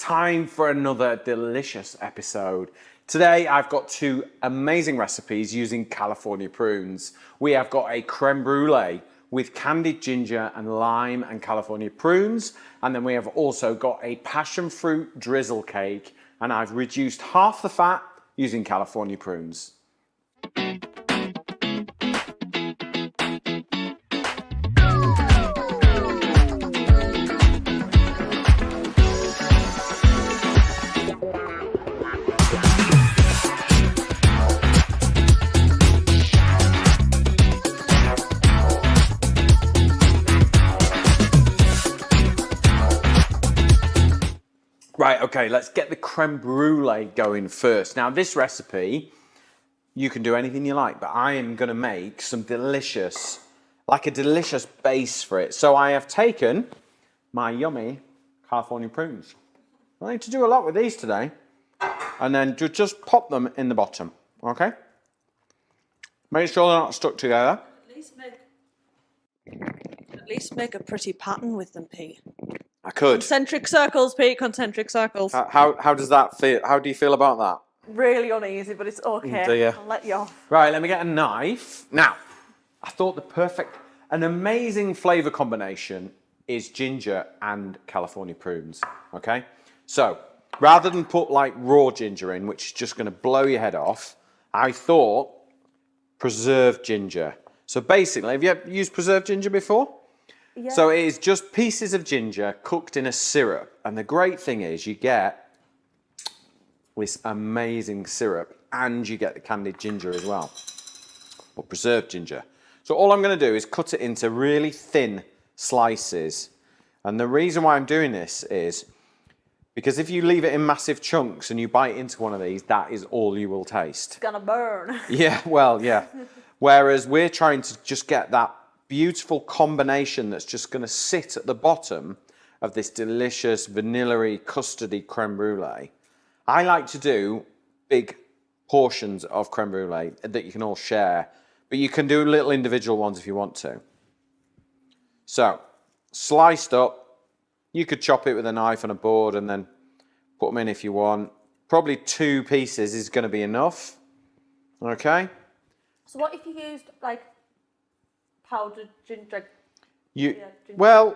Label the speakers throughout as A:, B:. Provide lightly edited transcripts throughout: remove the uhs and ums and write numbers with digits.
A: time for another delicious episode. Today I've got two amazing recipes using California prunes. We have got a creme brulee with candied ginger and lime and California prunes, and then we have also got a passion fruit drizzle cake, and I've reduced half the fat using California prunes. Right, okay, let's get the creme brulee going first. Now this recipe, you can do anything you like, but I am gonna make some delicious, like a delicious base for it. So I have taken my yummy California prunes. I need to do a lot with these today. And then just pop them in the bottom, okay? Make sure they're not stuck together.
B: At least make a pretty pattern with them, Pete.
A: I could.
B: Concentric circles, Pete, concentric circles.
A: How does that feel? How do you feel about that?
B: Really uneasy, but it's okay.
A: Do you?
B: I'll let you off.
A: Right, let me get a knife. Now, I thought an amazing flavour combination is ginger and California prunes, okay? So, rather than put like raw ginger in, which is just gonna blow your head off, I thought preserved ginger. So basically, have you ever used preserved ginger before? Yeah. So it is just pieces of ginger cooked in a syrup. And the great thing is you get this amazing syrup and you get the candied ginger as well, or preserved ginger. So all I'm going to do is cut it into really thin slices. And the reason why I'm doing this is because if you leave it in massive chunks and you bite into one of these, that is all you will taste.
B: It's gonna burn.
A: Yeah, well, yeah. Whereas we're trying to just get that beautiful combination that's just going to sit at the bottom of this delicious vanilla-y, custardy creme brulee. I like to do big portions of creme brulee that you can all share, but you can do little individual ones if you want to. So, sliced up, you could chop it with a knife on a board and then put them in if you want. Probably 2 pieces is going to be enough, okay?
B: So what if you used like powdered ginger?
A: Ginger. Well,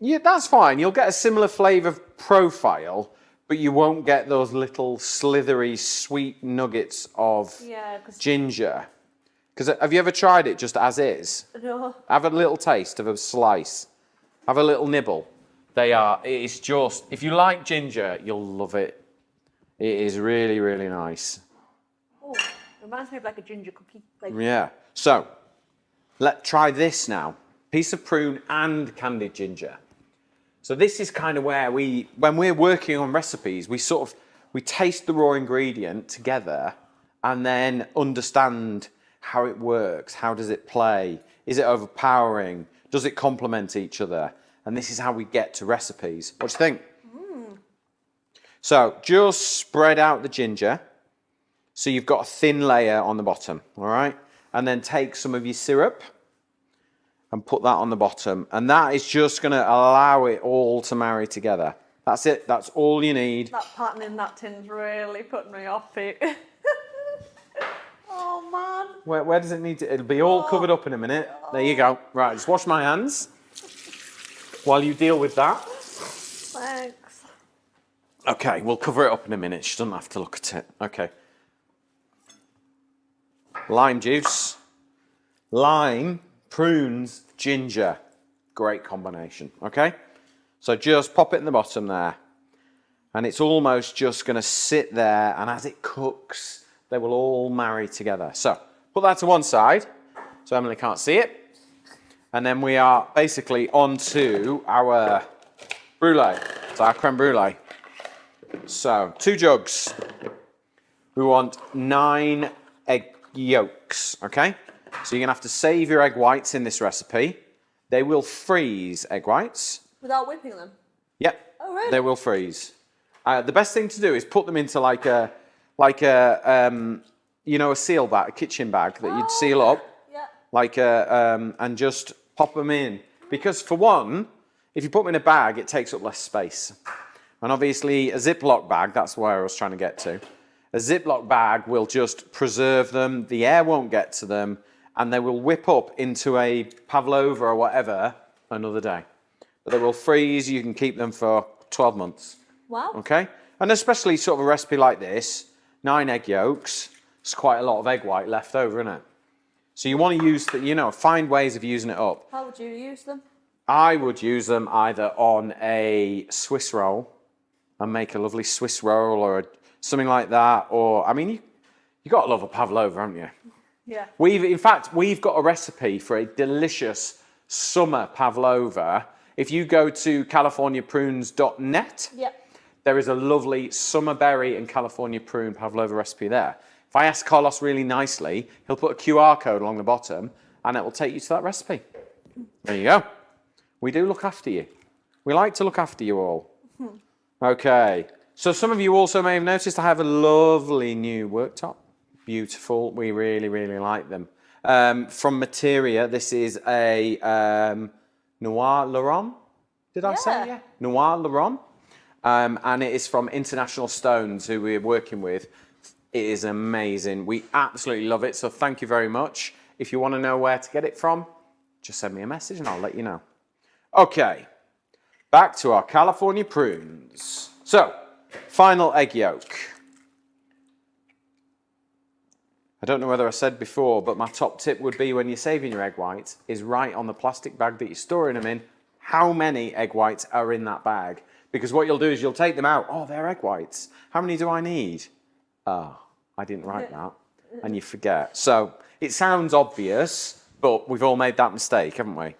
A: yeah, that's fine. You'll get a similar flavour profile, but you won't get those little slithery sweet nuggets of ginger. Because have you ever tried it just as is?
B: No.
A: Have a little taste of a slice. Have a little nibble. It's just, if you like ginger, you'll love it. It is really, really nice.
B: Oh, reminds me of like a ginger cookie.
A: Yeah. So, let's try this now. Piece of prune and candied ginger. So this is kind of where when we're working on recipes, we taste the raw ingredient together and then understand how it works. How does it play? Is it overpowering? Does it complement each other? And this is how we get to recipes. What do you think? So just spread out the ginger. So you've got a thin layer on the bottom, all right? And then take some of your syrup and put that on the bottom. And that is just gonna allow it all to marry together. That's it, that's all you need.
B: That pattern in that tin's really putting me off, Pete. Oh man.
A: Where does it need to, it'll be all covered up in a minute. There you go. Right, just wash my hands while you deal with that.
B: Thanks.
A: Okay, we'll cover it up in a minute. She doesn't have to look at it. Okay. Lime juice, lime, prunes, ginger. Great combination, okay? So just pop it in the bottom there. And it's almost just gonna sit there, and as it cooks, they will all marry together. So put that to one side, so Emily can't see it. And then we are basically on to our brulee, so our creme brulee. So 2 jugs. We want 9 egg yolks, okay? So you're gonna have to save your egg whites in this recipe. They will freeze, egg whites.
B: Without whipping them?
A: Yep.
B: Oh, really?
A: They will freeze. The best thing to do is put them into like a you know, a seal bag, a kitchen bag that you'd seal up. Yeah. And just pop them in. Because for one, if you put them in a bag, it takes up less space. And obviously a Ziploc bag, that's where I was trying to get to. A Ziploc bag will just preserve them, the air won't get to them, and they will whip up into a pavlova or whatever another day. But they will freeze, you can keep them for 12 months.
B: Wow.
A: Okay? And especially sort of a recipe like this, 9 egg yolks, it's quite a lot of egg white left over, isn't it? So you want to use, find ways of using it up.
B: How would you use them?
A: I would use them either on a Swiss roll and make a lovely Swiss roll or something like that. Or, I mean, you got to love a pavlova, haven't you?
B: Yeah.
A: In fact, we've got a recipe for a delicious summer pavlova. If you go to californiaprunes.net, there is a lovely summer berry and California prune pavlova recipe there. If I ask Carlos really nicely, he'll put a QR code along the bottom and it will take you to that recipe. There you go. We do look after you. We like to look after you all. Okay. So some of you also may have noticed I have a lovely new worktop. Beautiful. We really, really like them. From Materia, this is a Noir Laurent. Did I say? Yeah. Noir Laurent. And it is from International Stones, who we're working with. It is amazing. We absolutely love it. So thank you very much. If you want to know where to get it from, just send me a message and I'll let you know. Okay. Back to our California prunes. So, final egg yolk. I don't know whether I said before, but my top tip would be when you're saving your egg whites is write on the plastic bag that you're storing them in how many egg whites are in that bag. Because what you'll do is you'll take them out. Oh, they're egg whites. How many do I need? Oh, I didn't write that. And you forget. So it sounds obvious, but we've all made that mistake, haven't we?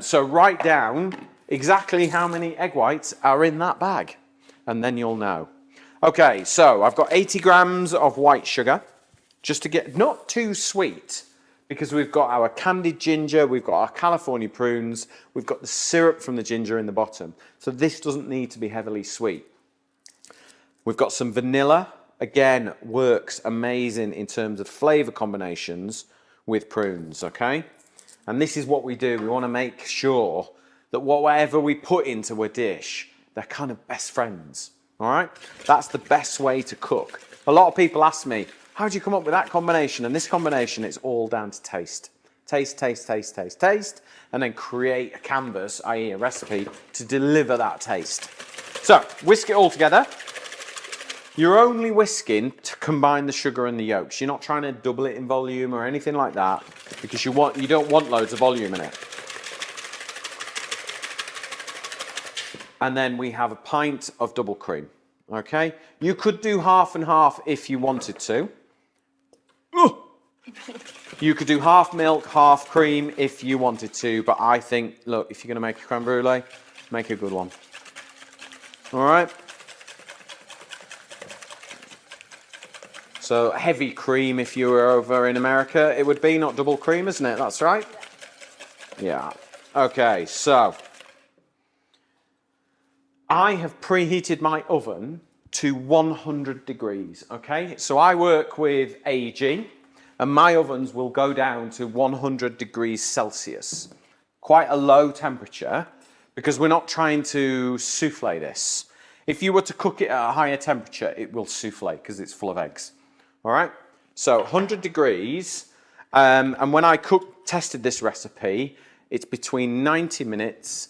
A: So write down exactly how many egg whites are in that bag. And then you'll know. Okay, so I've got 80 grams of white sugar. Just to get not too sweet, because we've got our candied ginger, we've got our California prunes, we've got the syrup from the ginger in the bottom. So this doesn't need to be heavily sweet. We've got some vanilla. Again, works amazing in terms of flavor combinations with prunes, okay? And this is what we do. We want to make sure that whatever we put into a dish, they're kind of best friends, all right? That's the best way to cook. A lot of people ask me, how do you come up with that combination? And this combination, it's all down to taste. Taste, taste, taste, taste, taste, and then create a canvas, i.e. a recipe, to deliver that taste. So, whisk it all together. You're only whisking to combine the sugar and the yolks. You're not trying to double it in volume or anything like that, because you don't want loads of volume in it. And then we have a pint of double cream, okay? You could do half and half if you wanted to. You could do half milk, half cream if you wanted to, but I think, look, if you're going to make a creme brulee, make a good one. All right? So heavy cream if you were over in America, it would be, not double cream, isn't it? That's right? Yeah. Okay, so I have preheated my oven to 100 degrees, okay? So I work with AEG, and my ovens will go down to 100 degrees Celsius. Quite a low temperature, because we're not trying to souffle this. If you were to cook it at a higher temperature, it will souffle, because it's full of eggs. All right? So 100 degrees, and when I tested this recipe, it's between 90 minutes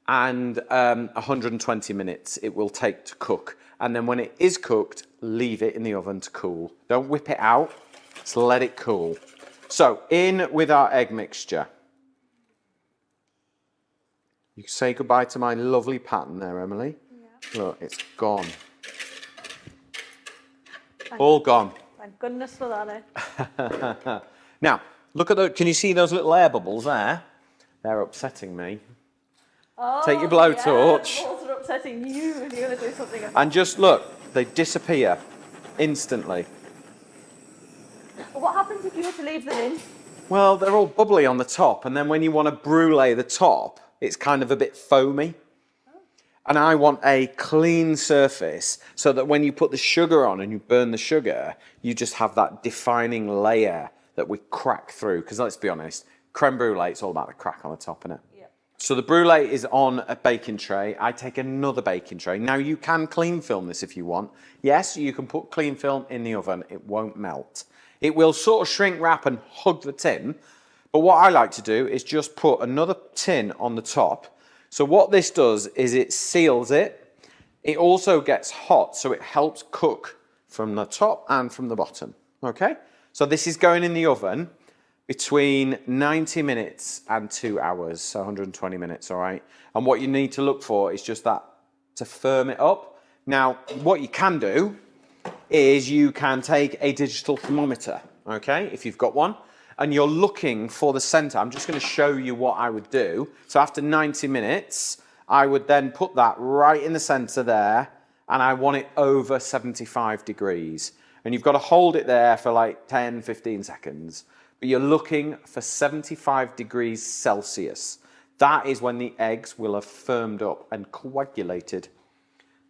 A: and 120 minutes it will take to cook. And then when it is cooked, leave it in the oven to cool. Don't whip it out, just let it cool. So in with our egg mixture. You say goodbye to my lovely pattern there, Emily. Yeah. Look, it's gone. All gone.
B: Thank goodness for that, eh?
A: Now, look at those. Can you see those little air bubbles there? They're upsetting me.
B: Oh,
A: take your blowtorch.
B: Yeah, the balls are upsetting you and you're going to do something about it.
A: And just look, they disappear instantly.
B: What happens if you were to leave them in?
A: Well, they're all bubbly on the top, and then when you want to brulee the top, it's kind of a bit foamy. And I want a clean surface so that when you put the sugar on and you burn the sugar, you just have that defining layer that we crack through. Because let's be honest, creme brulee, it's all about the crack on the top, isn't it? Yeah. So the brulee is on a baking tray. I take another baking tray. Now you can cling film this if you want. Yes, you can put cling film in the oven. It won't melt. It will sort of shrink wrap and hug the tin. But what I like to do is just put another tin on the top. So what this does is it seals it. It also gets hot, so it helps cook from the top and from the bottom. Okay? So this is going in the oven between 90 minutes and 2 hours, so 120 minutes, all right? And what you need to look for is just that to firm it up. Now, what you can do is you can take a digital thermometer, okay, if you've got one, and you're looking for the center. I'm just going to show you what I would do. So after 90 minutes, I would then put that right in the center there, and I want it over 75 degrees. And you've got to hold it there for like 10, 15 seconds. But you're looking for 75 degrees Celsius. That is when the eggs will have firmed up and coagulated.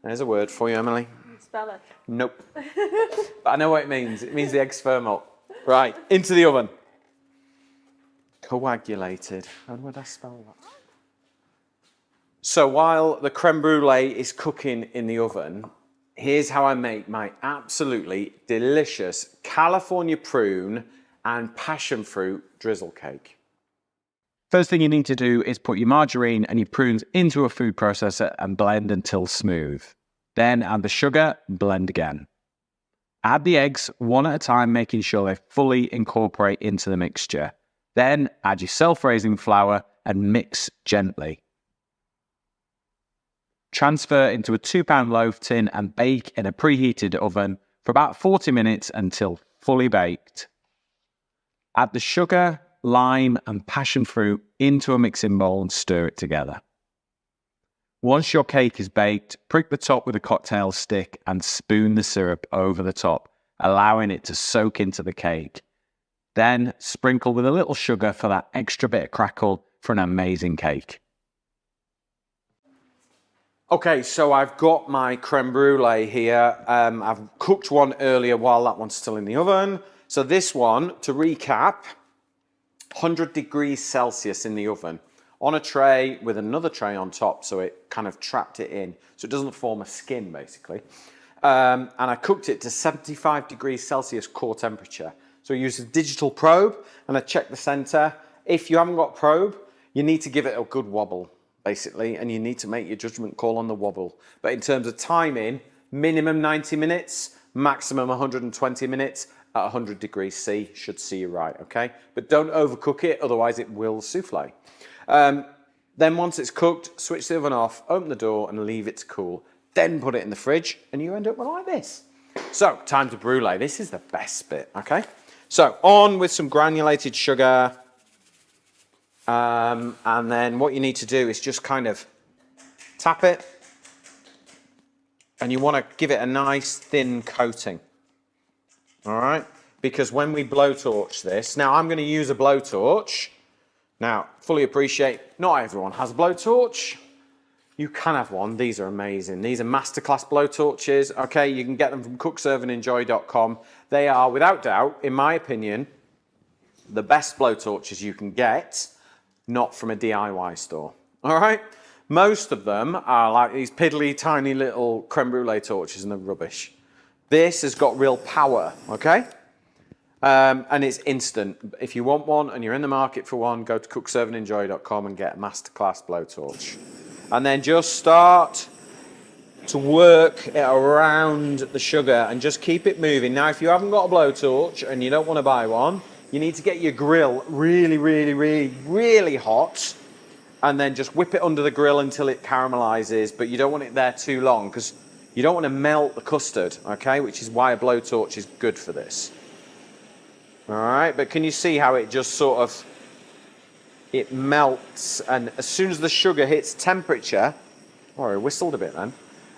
A: There's a word for you, Emily.
B: Spell it.
A: Nope. But I know what it means. It means the eggs firm up. Right, into the oven. Coagulated. How would I spell that? So while the creme brulee is cooking in the oven, here's how I make my absolutely delicious California prune and passion fruit drizzle cake.
C: First thing you need to do is put your margarine and your prunes into a food processor and blend until smooth. Then add the sugar, blend again. Add the eggs one at a time, making sure they fully incorporate into the mixture. Then add your self-raising flour and mix gently. Transfer into a 2-pound loaf tin and bake in a preheated oven for about 40 minutes until fully baked. Add the sugar, lime and passion fruit into a mixing bowl and stir it together. Once your cake is baked, prick the top with a cocktail stick and spoon the syrup over the top, allowing it to soak into the cake. Then sprinkle with a little sugar for that extra bit of crackle for an amazing cake.
A: Okay, so I've got my creme brulee here. I've cooked one earlier while that one's still in the oven. So this one, to recap, 100 degrees Celsius in the oven on a tray with another tray on top, so it kind of trapped it in, so it doesn't form a skin basically. And I cooked it to 75 degrees Celsius core temperature. So I used a digital probe and I checked the center. If you haven't got a probe, you need to give it a good wobble basically, and you need to make your judgment call on the wobble. But in terms of timing, minimum 90 minutes, maximum 120 minutes at 100 degrees C should see you right, okay? But don't overcook it, otherwise it will souffle. Then once it's cooked, switch the oven off, open the door and leave it to cool. Then put it in the fridge and you end up with like this. So, time to brulee. This is the best bit, okay? So, on with some granulated sugar. And then what you need to do is just kind of tap it. And you want to give it a nice thin coating. All right? Because when we blowtorch this, now I'm going to use a blowtorch. Now, fully appreciate, not everyone has a blowtorch. You can have one. These are amazing. These are masterclass blowtorches. Okay, you can get them from cookserveandenjoy.com. They are, without doubt, in my opinion, the best blowtorches you can get, not from a DIY store. All right? Most of them are like these piddly, tiny little creme brulee torches and they're rubbish. This has got real power, okay? And it's instant. If you want one and you're in the market for one, go to cookserveandenjoy.com and get a masterclass blowtorch. And then just start to work it around the sugar and just keep it moving. Now, if you haven't got a blowtorch and you don't want to buy one, you need to get your grill really, really, really, really hot and then just whip it under the grill until it caramelizes, but you don't want it there too long because you don't want to melt the custard, okay? Which is why a blowtorch is good for this. All right, but can you see how it just sort of, it melts, and as soon as the sugar hits temperature, oh, I whistled a bit then.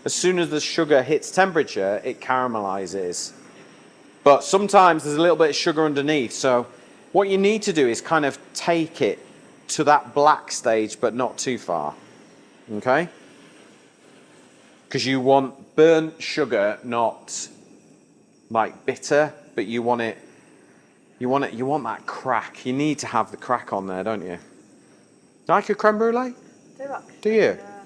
A: As soon as the sugar hits temperature, it caramelizes. But sometimes there's a little bit of sugar underneath, so what you need to do is kind of take it to that black stage, but not too far, okay? Because you want burnt sugar, not like bitter, but you want that crack. You need to have the crack on there, don't you? Like a creme brulee?
B: Do actually.
A: Do you?
B: Yeah.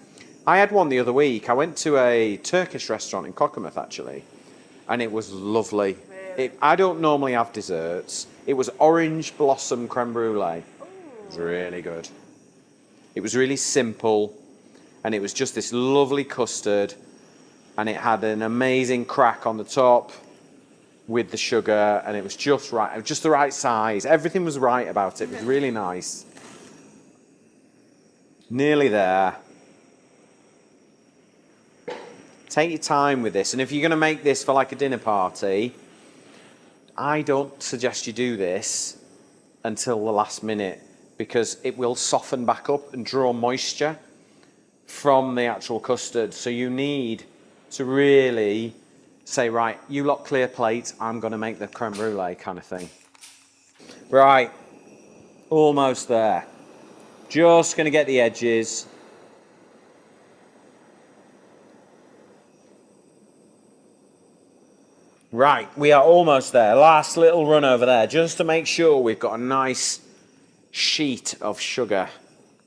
A: I had one the other week. I went to a Turkish restaurant in Cockermouth, actually, and it was lovely.
B: Really?
A: I don't normally have desserts. It was orange blossom creme brulee. It was really good. It was really simple, and it was just this lovely custard, and it had an amazing crack on the top with the sugar, and it was just right. It was just the right size. Everything was right about it. It was really nice. Nearly there. Take your time with this, and if you're going to make this for like a dinner party, I don't suggest you do this until the last minute, because it will soften back up and draw moisture from the actual custard. So you need to really say, right, you lot clear plates, I'm going to make the creme brulee kind of thing. Right, almost there. Just going to get the edges. Right, we are almost there. Last little run over there, just to make sure we've got a nice sheet of sugar,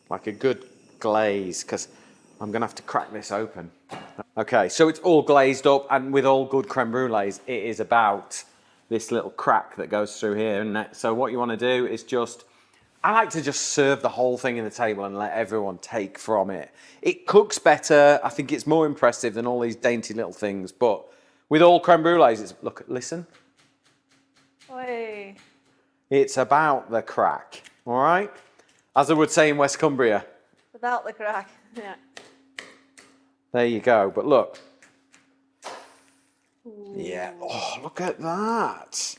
A: like a good glaze, because I'm going to have to crack this open. Okay, so it's all glazed up, and with all good creme brulees, it is about this little crack that goes through here, isn't it? So what you want to do is just, I like to just serve the whole thing in the table and let everyone take from it. It cooks better. I think it's more impressive than all these dainty little things, but with all creme brulees, it's, look, listen.
B: Oi.
A: It's about the crack, all right? As I would say in West Cumbria.
B: Without the crack. Yeah.
A: There you go, but look.
B: Ooh.
A: Yeah, oh, look at that.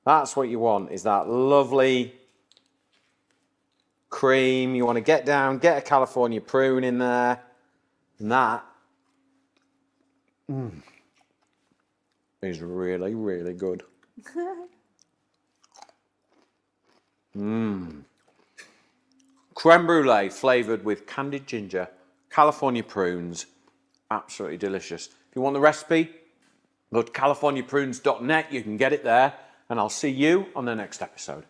A: That's what you want, is that lovely cream. You want to get down, get a California prune in there, and that is really, really good. Creme brulee flavoured with candied ginger, California prunes, absolutely delicious. If you want the recipe, go to californiaprunes.net, you can get it there, and I'll see you on the next episode.